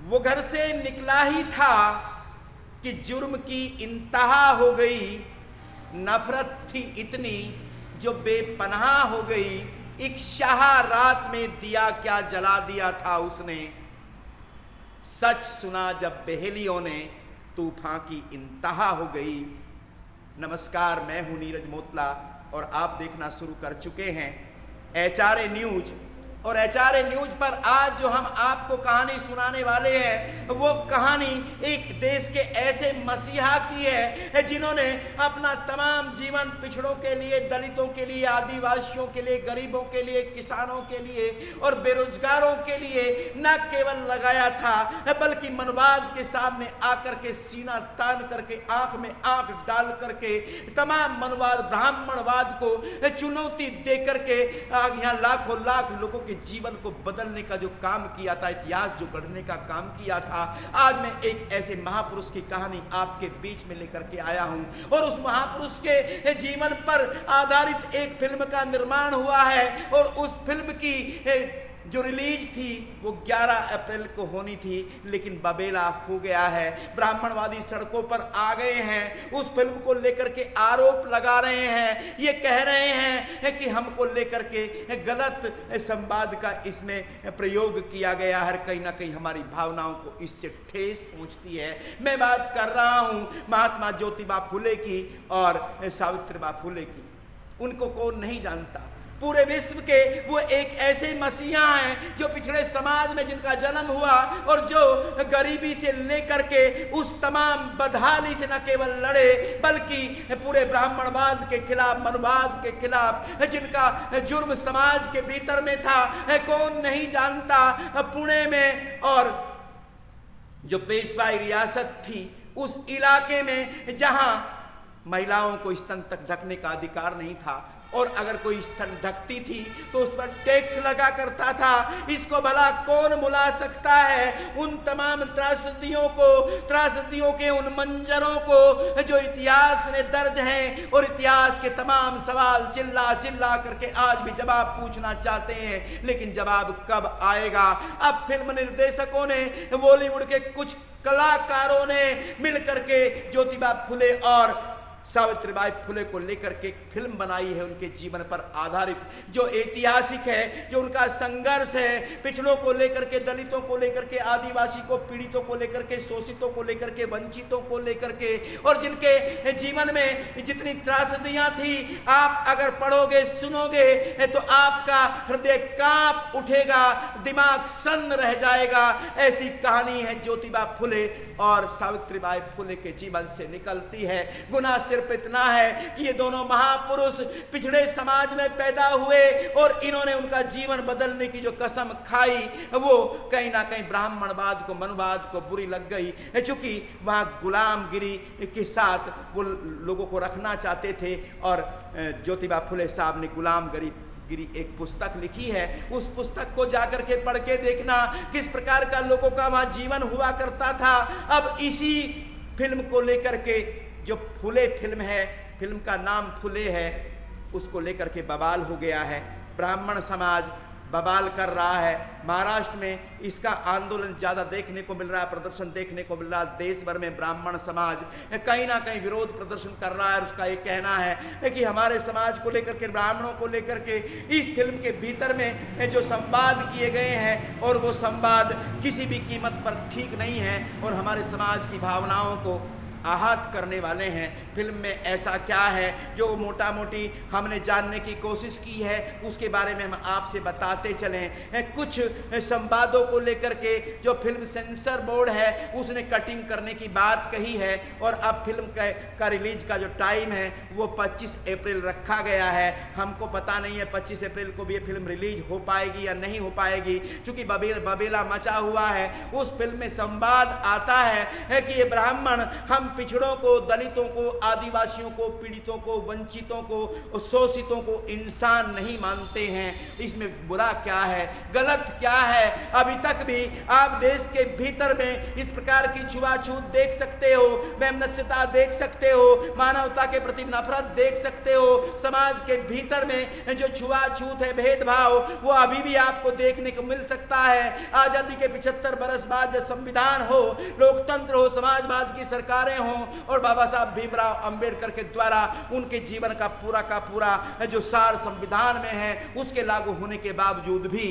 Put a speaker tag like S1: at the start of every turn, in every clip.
S1: वो घर से निकला ही था कि जुर्म की इंतहा हो गई। नफरत थी इतनी जो बेपनाह हो गई। एक शाह रात में दिया क्या जला दिया था उसने। सच सुना जब बहेलियों ने, तूफान की इंतहा हो गई। नमस्कार, मैं हूं नीरज मोतला और आप देखना शुरू कर चुके हैं HRA न्यूज। और HRA न्यूज पर आज जो हम आपको कहानी सुनाने वाले हैं वो कहानी एक देश के ऐसे मसीहा की है जिन्होंने अपना तमाम जीवन पिछड़ों के लिए, दलितों के लिए, आदिवासियों के लिए, गरीबों के लिए, किसानों के लिए और बेरोजगारों के लिए न केवल लगाया था बल्कि मनवाद के सामने आकर के सीना तान करके, आंख में आंख डाल करके तमाम मनवाद, ब्राह्मणवाद को चुनौती दे करके यहाँ लाखों लाख लोगों के जीवन को बदलने का जो काम किया था, इतिहास जो गढ़ने का काम किया था, आज मैं एक ऐसे महापुरुष की कहानी आपके बीच में लेकर के आया हूं। और उस महापुरुष के जीवन पर आधारित एक फिल्म का निर्माण हुआ है और उस फिल्म की जो रिलीज थी वो 11 अप्रैल को होनी थी, लेकिन बबेला हो गया है। ब्राह्मणवादी सड़कों पर आ गए हैं, उस फिल्म को लेकर के आरोप लगा रहे हैं, ये कह रहे हैं कि हमको लेकर के गलत संवाद का इसमें प्रयोग किया गया है। कहीं ना कहीं हमारी भावनाओं को इससे ठेस पहुंचती है। मैं बात कर रहा हूं महात्मा ज्योतिबा फुले की और सावित्रीबाई फुले की। उनको कौन नहीं जानता। पूरे विश्व के वो एक ऐसे मसीहा हैं जो पिछड़े समाज में जिनका जन्म हुआ और जो गरीबी से लेकर के उस तमाम बदहाली से न केवल लड़े बल्कि पूरे ब्राह्मणवाद के खिलाफ, मनवाद के खिलाफ, जिनका जुर्म समाज के भीतर में था, कौन नहीं जानता। पुणे में और जो पेशवाई रियासत थी उस इलाके में जहां महिलाओं को स्तन तक ढकने का अधिकार नहीं था और अगर कोई स्तन ढकती थी तो उस पर टैक्स लगा करता था। इसको भला कौन भुला सकता है? उन तमाम त्रासदियों को, त्रासदियों के उन मंजरों को जो इतिहास में दर्ज हैं और इतिहास के तमाम सवाल चिल्ला चिल्ला करके आज भी जवाब पूछना चाहते हैं, लेकिन जवाब कब आएगा? अब फिल्म निर्देशकों ने, बॉलीवुड के कुछ कलाकारों ने मिलकर के ज्योतिबा फुले और सावित्रीबाई फुले को लेकर के फिल्म बनाई है, उनके जीवन पर आधारित, जो ऐतिहासिक है, जो उनका संघर्ष है पिछड़ों को लेकर के, दलितों को लेकर के, आदिवासी को, पीड़ितों को लेकर के, शोषितों को लेकर के, वंचितों को लेकर के, और जिनके जीवन में जितनी त्रासदियां थी, आप अगर पढ़ोगे, सुनोगे तो आपका हृदय कांप उठेगा, दिमाग सन्न रह जाएगा। ऐसी कहानी है ज्योतिबा फुले और सावित्रीबाई फुले के जीवन से निकलती है। गुना सिर्फ इतना है कि ये दोनों महापुरुष पिछड़े समाज में पैदा हुए और इन्होंने उनका जीवन बदलने की जो कसम खाई वो कहीं ना कहीं ब्राह्मणवाद को, मनवाद को बुरी लग गई, चूंकि वहां गुलामगिरी के साथ वो लोगों को रखना चाहते थे। और ज्योतिबा फुले साहब ने गुलामगिरी एक पुस्तक लिखी है। उस पुस्तक को जाकर के पढ़ के देखना किस प्रकार का लोगों का वहां जीवन हुआ करता था। अब इसी फिल्म को लेकर के, जो फुले फिल्म है, फिल्म का नाम फुले है, उसको लेकर के बवाल हो गया है। ब्राह्मण समाज बवाल कर रहा है। महाराष्ट्र में इसका आंदोलन ज़्यादा देखने को मिल रहा है, प्रदर्शन देखने को मिल रहा है। देश भर में ब्राह्मण समाज कहीं ना कहीं विरोध प्रदर्शन कर रहा है। उसका ये कहना है कि हमारे समाज को लेकर के, ब्राह्मणों को लेकर के इस फिल्म के भीतर में जो संवाद किए गए हैं और वो संवाद किसी भी कीमत पर ठीक नहीं है और हमारे समाज की भावनाओं को आहत करने वाले हैं। फिल्म में ऐसा क्या है जो मोटा मोटी हमने जानने की कोशिश की है, उसके बारे में हम आपसे बताते चलें। कुछ संवादों को लेकर के जो फिल्म सेंसर बोर्ड है उसने कटिंग करने की बात कही है और अब फिल्म का रिलीज का जो टाइम है वो 25 अप्रैल रखा गया है। हमको पता नहीं है 25 अप्रैल को भी ये फिल्म रिलीज हो पाएगी या नहीं हो पाएगी, क्योंकि बबेला मचा हुआ है। उस फिल्म में संवाद आता है कि ये ब्राह्मण हम पिछड़ों को, दलितों को, आदिवासियों को, पीड़ितों को, वंचितों को, शोषितों को इंसान नहीं मानते हैं। इसमें बुरा क्या है, गलत क्या है? अभी तक भी आप देश के भीतर में इस प्रकार की छुआछूत देख सकते हो, वैमनस्यता देख सकते हो, मानवता के प्रति नफरत देख सकते हो। समाज के भीतर में जो छुआछूत है, भेदभाव, वो अभी भी आपको देखने को मिल सकता है। आजादी के 75 बरस बाद जब संविधान हो, लोकतंत्र हो, समाजवाद की सरकारें हों और बाबा साहब भीमराव अंबेडकर के द्वारा उनके जीवन का पूरा जो सार संविधान में है, उसके लागू होने के बावजूद भी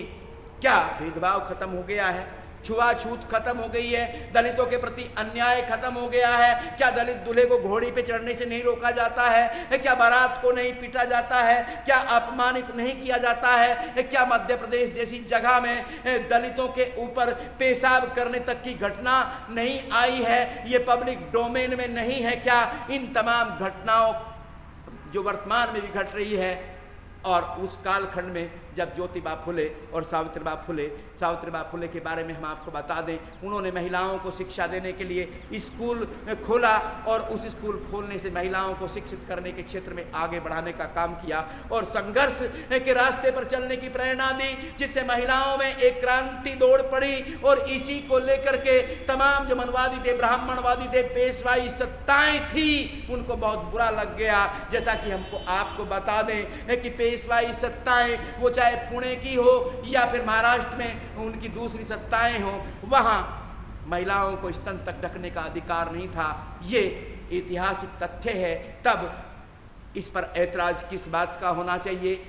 S1: क्या भेदभाव खत्म हो गया है? छुआछूत खत्म हो गई है? दलितों के प्रति अन्याय खत्म हो गया है? क्या दलित दूल्हे को घोड़ी पे चढ़ने से नहीं रोका जाता है? क्या बारात को नहीं पीटा जाता है? क्या अपमानित नहीं किया जाता है? क्या मध्य प्रदेश जैसी जगह में दलितों के ऊपर पेशाब करने तक की घटना नहीं आई है? ये पब्लिक डोमेन में नहीं है क्या? इन तमाम घटनाओं जो वर्तमान में भी घट रही है और उस कालखंड में जब ज्योतिबा फुले और सावित्रीबाई फुले के बारे में हम आपको बता दें, उन्होंने महिलाओं को शिक्षा देने के लिए स्कूल खोला और उस स्कूल खोलने से महिलाओं को शिक्षित करने के क्षेत्र में आगे बढ़ाने का काम किया और संघर्ष के रास्ते पर चलने की प्रेरणा दी, जिससे महिलाओं में एक क्रांति दौड़ पड़ी। और इसी को लेकर के तमाम जो मनवादी थे, ब्राह्मणवादी थे, पेशवाई सत्ताएं थी, उनको बहुत बुरा लग गया। जैसा कि हमको आपको बता दें कि पेशवाई सत्ताएं, वो चाहे पुणे की हो या फिर महाराष्ट्र में उनकी दूसरी सत्ताएं हो, वहां महिलाओं को स्तन तक ढकने का अधिकार नहीं था। ये ऐतिहासिक तथ्य है। तब इस पर ऐतराज किस बात का होना चाहिए,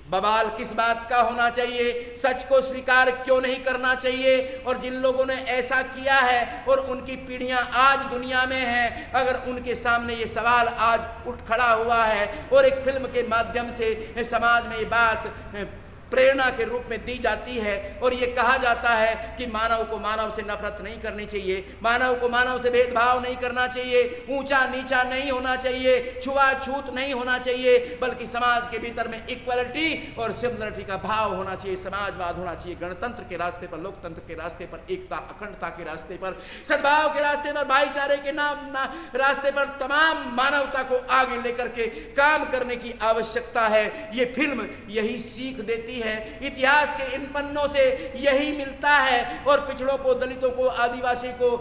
S1: बवाल किस बात का होना चाहिए? सच को स्वीकार क्यों नहीं करना चाहिए? और जिन लोगों ने ऐसा किया है और उनकी पीढ़ियां आज दुनिया में हैं, अगर उनके सामने ये सवाल आज उठ खड़ा हुआ है और एक फिल्म के माध्यम से समाज में ये बात प्रेरणा के रूप में दी जाती है और ये कहा जाता है कि मानव को मानव से नफरत नहीं करनी चाहिए, मानव को मानव से भेदभाव नहीं करना चाहिए, ऊंचा नीचा नहीं होना चाहिए, छुआछूत नहीं होना चाहिए, बल्कि समाज के भीतर में इक्वलिटी और सिमिलरिटी का भाव होना चाहिए, समाजवाद होना चाहिए, गणतंत्र के रास्ते पर, लोकतंत्र के रास्ते पर, एकता अखंडता के रास्ते पर, सद्भाव के रास्ते पर, भाईचारे के रास्ते पर तमाम मानवता को आगे लेकर के काम करने की आवश्यकता है। ये फिल्म यही सीख देती है, इतिहास के इन पन्नों से यही मिलता है। और पिछड़ों को, दलितों को, आदिवासी को,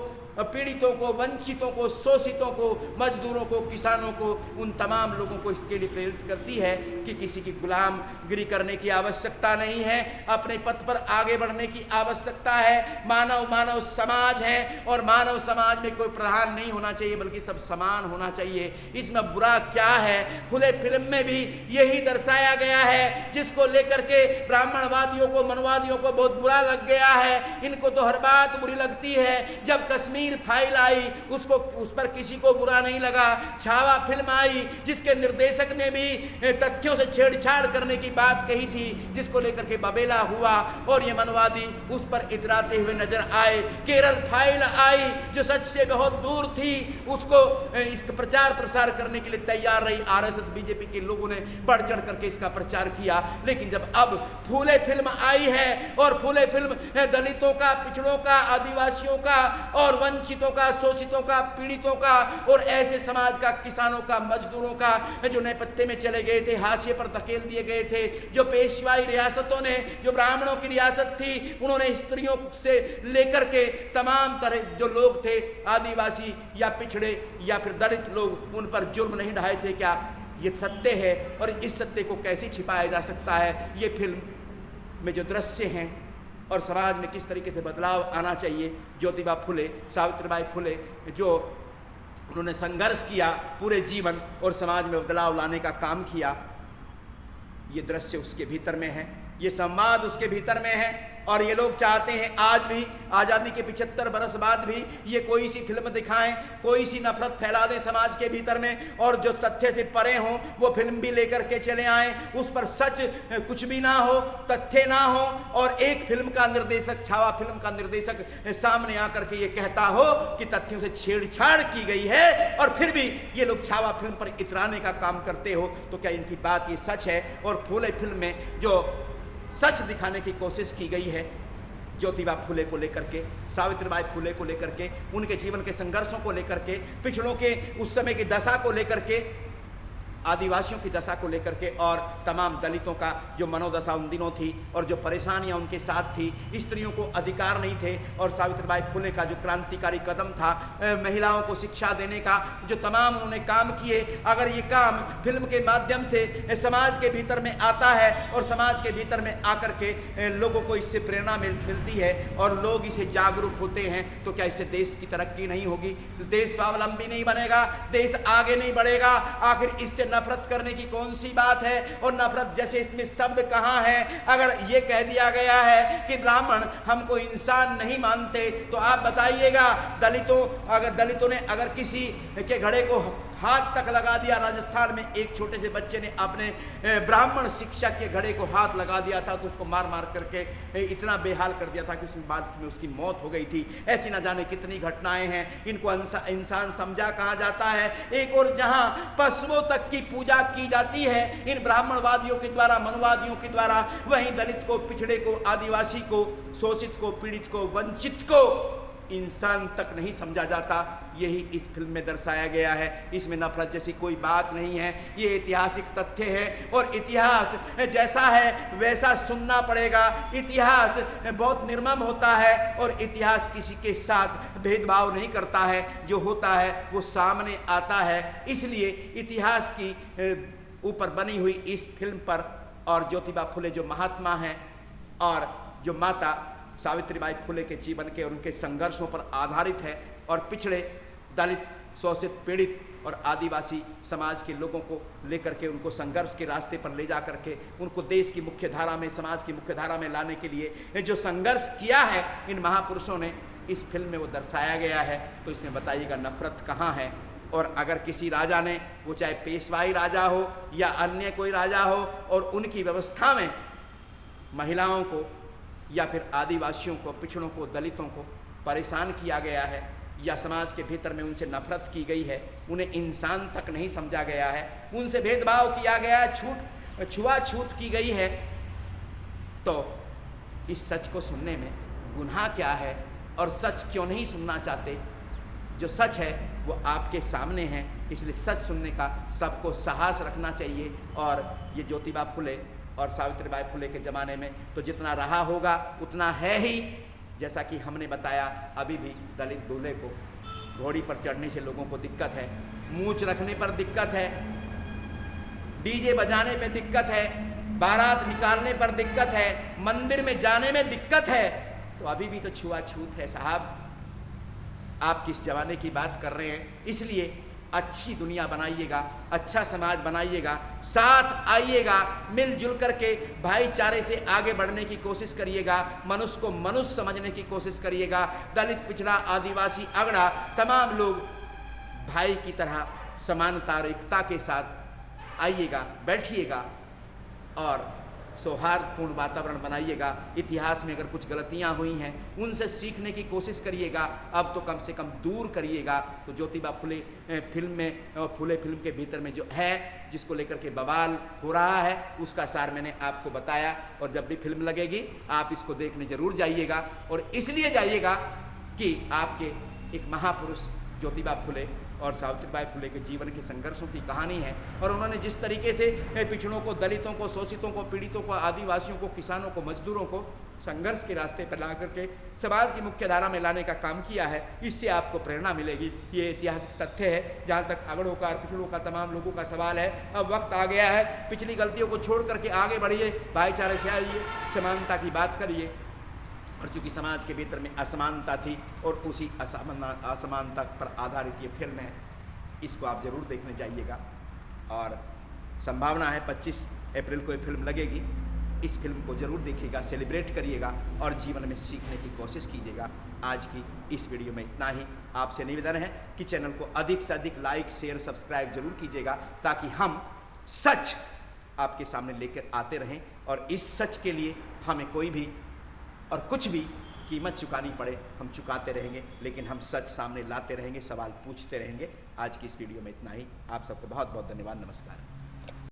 S1: पीड़ितों को, वंचितों को, शोषितों को, मजदूरों को, किसानों को, उन तमाम लोगों को इसके लिए प्रेरित करती है कि किसी की गुलामगिरी करने की आवश्यकता नहीं है, अपने पथ पर आगे बढ़ने की आवश्यकता है। मानव मानव समाज है और मानव समाज में कोई प्रधान नहीं होना चाहिए, बल्कि सब समान होना चाहिए। इसमें बुरा क्या है? खुले फिल्म में भी यही दर्शाया गया है, जिसको लेकर के ब्राह्मणवादियों को, मनवादियों को बहुत बुरा लग गया है। इनको तो हर बात बुरी लगती है। जब कश्मीर फाइल आई, उसको उस पर किसी को बुरा नहीं लगा। छावा फिल्म आई, जिसके निर्देशक ने भी तथ्यों से छेड़छाड़ करने की बात कही थी, जिसको लेकर के बबेला हुआ और ये मनवादी उस पर इतराते हुए नजर आए। केरल फाइल आई, जो सच से बहुत दूर थी, उसको इसका प्रचार प्रसार करने के लिए तैयार रही आरएसएस, बीजेपी के लोगों ने बढ़ चढ़ करके इसका प्रचार किया। लेकिन जब अब फूले फिल्म आई है और फूले फिल्म दलितों का, पिछड़ों का, आदिवासियों का और वंचितों का, शोषितों का, पीड़ितों का और ऐसे समाज का, किसानों का, मजदूरों का, जो नेपथ्य में चले गए थे, हाशिए पर धकेल दिए गए थे, जो पेशवाई रियासतों ने, जो ब्राह्मणों की रियासत थी, उन्होंने स्त्रियों से लेकर के तमाम तरह जो लोग थे, आदिवासी या पिछड़े या फिर दलित लोग, उन पर जुर्म नहीं ढाए थे। क्या ये सत्य है? और इस सत्य को कैसे छिपाया जा सकता है? ये फिल्म में जो दृश्य हैं और समाज में किस तरीके से बदलाव आना चाहिए, ज्योतिबा फुले, सावित्रीबाई फुले, जो उन्होंने संघर्ष किया पूरे जीवन और समाज में बदलाव लाने का काम किया, ये दृश्य उसके भीतर में है, ये संवाद उसके भीतर में है। और ये लोग चाहते हैं आज भी, आज़ादी के 75 बरस बाद भी, ये कोई सी फिल्म दिखाएं, कोई सी नफरत फैला दें समाज के भीतर में, और जो तथ्य से परे हों वो फिल्म भी लेकर के चले आएं, उस पर सच कुछ भी ना हो, तथ्य ना हो। और एक फिल्म का निर्देशक, छावा फिल्म का निर्देशक सामने आकर के ये कहता हो कि तथ्यों से छेड़छाड़ की गई है, और फिर भी ये लोग छावा फिल्म पर इतराने का काम करते हो, तो क्या इनकी बात ये सच है? और फूले फिल्म में जो सच दिखाने की कोशिश की गई है, ज्योतिबा फुले को लेकर के, सावित्रीबाई फुले को लेकर के, उनके जीवन के संघर्षों को लेकर के, पिछड़ों के उस समय की दशा को लेकर के, आदिवासियों की दशा को लेकर के, और तमाम दलितों का जो मनोदशा उन दिनों थी और जो परेशानियां उनके साथ थी, स्त्रियों को अधिकार नहीं थे, और सावित्रीबाई फुले का जो क्रांतिकारी कदम था, महिलाओं को शिक्षा देने का जो तमाम उन्होंने काम किए, अगर ये काम फिल्म के माध्यम से समाज के भीतर में आता है और समाज के भीतर में आकर के लोगों को इससे प्रेरणा मिलती है और लोग इसे जागरूक होते हैं, तो क्या इससे देश की तरक्की नहीं होगी, देश स्वावलंबी नहीं बनेगा, देश आगे नहीं बढ़ेगा? आखिर इससे नफरत करने की कौन सी बात है? और नफरत जैसे इसमें शब्द कहाँ है? अगर ये कह दिया गया है कि ब्राह्मण हमको इंसान नहीं मानते, तो आप बताइएगा, दलितों ने अगर किसी के घड़े को हाथ तक लगा दिया, राजस्थान में एक छोटे से बच्चे ने अपने ब्राह्मण शिक्षक के घड़े को हाथ लगा दिया था, तो उसको मार मार करके इतना बेहाल कर दिया था कि उसके बाद में उसकी मौत हो गई थी। ऐसी न जाने कितनी घटनाएं हैं, इनको इंसान समझा कहाँ जाता है। एक और जहां पशुओं तक की पूजा की जाती है इन ब्राह्मणवादियों के द्वारा, मनुवादियों के द्वारा, वहीं दलित को, पिछड़े को, आदिवासी को, शोषित को, पीड़ित को, वंचित को इंसान तक नहीं समझा जाता। यही इस फिल्म में दर्शाया गया है। इसमें नफरत जैसी कोई बात नहीं है, ये ऐतिहासिक तथ्य है और इतिहास जैसा है वैसा सुनना पड़ेगा। इतिहास बहुत निर्मम होता है और इतिहास किसी के साथ भेदभाव नहीं करता है, जो होता है वो सामने आता है। इसलिए इतिहास की ऊपर बनी हुई इस फिल्म पर, और ज्योतिबा फुले जो महात्मा हैं और जो माता सावित्रीबाई फुले के जीवन के और उनके संघर्षों पर आधारित है, और पिछड़े, दलित, शोषित, पीड़ित और आदिवासी समाज के लोगों को लेकर के उनको संघर्ष के रास्ते पर ले जा करके उनको देश की मुख्य धारा में, समाज की मुख्य धारा में लाने के लिए जो संघर्ष किया है इन महापुरुषों ने, इस फिल्म में वो दर्शाया गया है। तो इसमें बताइएगा नफरत कहाँ है? और अगर किसी राजा ने, वो चाहे पेशवाई राजा हो या अन्य कोई राजा हो, और उनकी व्यवस्था में महिलाओं को या फिर आदिवासियों को, पिछड़ों को, दलितों को परेशान किया गया है, या समाज के भीतर में उनसे नफरत की गई है, उन्हें इंसान तक नहीं समझा गया है, उनसे भेदभाव किया गया है, छुआछूत की गई है, तो इस सच को सुनने में गुनाह क्या है? और सच क्यों नहीं सुनना चाहते? जो सच है वो आपके सामने है, इसलिए सच सुनने का सबको साहस रखना चाहिए। और ये ज्योतिबा फुले और सावित्रीबाई फुले के ज़माने में तो जितना रहा होगा उतना है ही। जैसा कि हमने बताया, अभी भी दलित दूल्हे को घोड़ी पर चढ़ने से लोगों को दिक्कत है, मूंछ रखने पर दिक्कत है, डीजे बजाने पे दिक्कत है, बारात निकालने पर दिक्कत है, मंदिर में जाने में दिक्कत है, तो अभी भी तो छुआछूत है साहब। आप किस जमाने की बात कर रहे हैं? इसलिए अच्छी दुनिया बनाइएगा, अच्छा समाज बनाइएगा, साथ आइएगा, मिलजुल करके भाईचारे से आगे बढ़ने की कोशिश करिएगा, मनुष्य को मनुष्य समझने की कोशिश करिएगा। दलित, पिछड़ा, आदिवासी, अगड़ा, तमाम लोग भाई की तरह समानता और एकता के साथ आइएगा, बैठिएगा और सौहार्दपूर्ण वातावरण बनाइएगा। इतिहास में अगर कुछ गलतियां हुई हैं उनसे सीखने की कोशिश करिएगा, अब तो कम से कम दूर करिएगा। तो ज्योतिबा फुले फिल्म में, फुले फिल्म के भीतर में जो है, जिसको लेकर के बवाल हो रहा है, उसका सार मैंने आपको बताया। और जब भी फिल्म लगेगी आप इसको देखने जरूर जाइएगा, और इसलिए जाइएगा कि आपके एक महापुरुष ज्योतिबा फुले और सावित्रीबाई फुले के जीवन के संघर्षों की कहानी है, और उन्होंने जिस तरीके से पिछड़ों को, दलितों को, शोषितों को, पीड़ितों को, आदिवासियों को, किसानों को, मजदूरों को संघर्ष के रास्ते पर ला करके समाज की मुख्य धारा में लाने का काम किया है, इससे आपको प्रेरणा मिलेगी। ये ऐतिहासिक तथ्य है। जहाँ तक अगड़ों का और पिछड़ों का तमाम लोगों का सवाल है, अब वक्त आ गया है, पिछली गलतियों को छोड़ करके आगे बढ़िए, भाईचारे से आइए, समानता की बात करिए। और चूँकि समाज के भीतर में असमानता थी और उसी असमानता पर आधारित ये फिल्म है, इसको आप ज़रूर देखने जाइएगा। और संभावना है 25 अप्रैल को ये फिल्म लगेगी, इस फिल्म को ज़रूर देखिएगा, सेलिब्रेट करिएगा और जीवन में सीखने की कोशिश कीजिएगा। आज की इस वीडियो में इतना ही। आपसे निवेदन है कि चैनल को अधिक से अधिक लाइक, शेयर, सब्सक्राइब जरूर कीजिएगा, ताकि हम सच आपके सामने लेकर आते रहें, और इस सच के लिए हमें कोई भी और कुछ भी कीमत चुकानी पड़े हम चुकाते रहेंगे, लेकिन हम सच सामने लाते रहेंगे, सवाल पूछते रहेंगे। आज की इस वीडियो में इतना ही। आप सबको बहुत बहुत धन्यवाद। नमस्कार।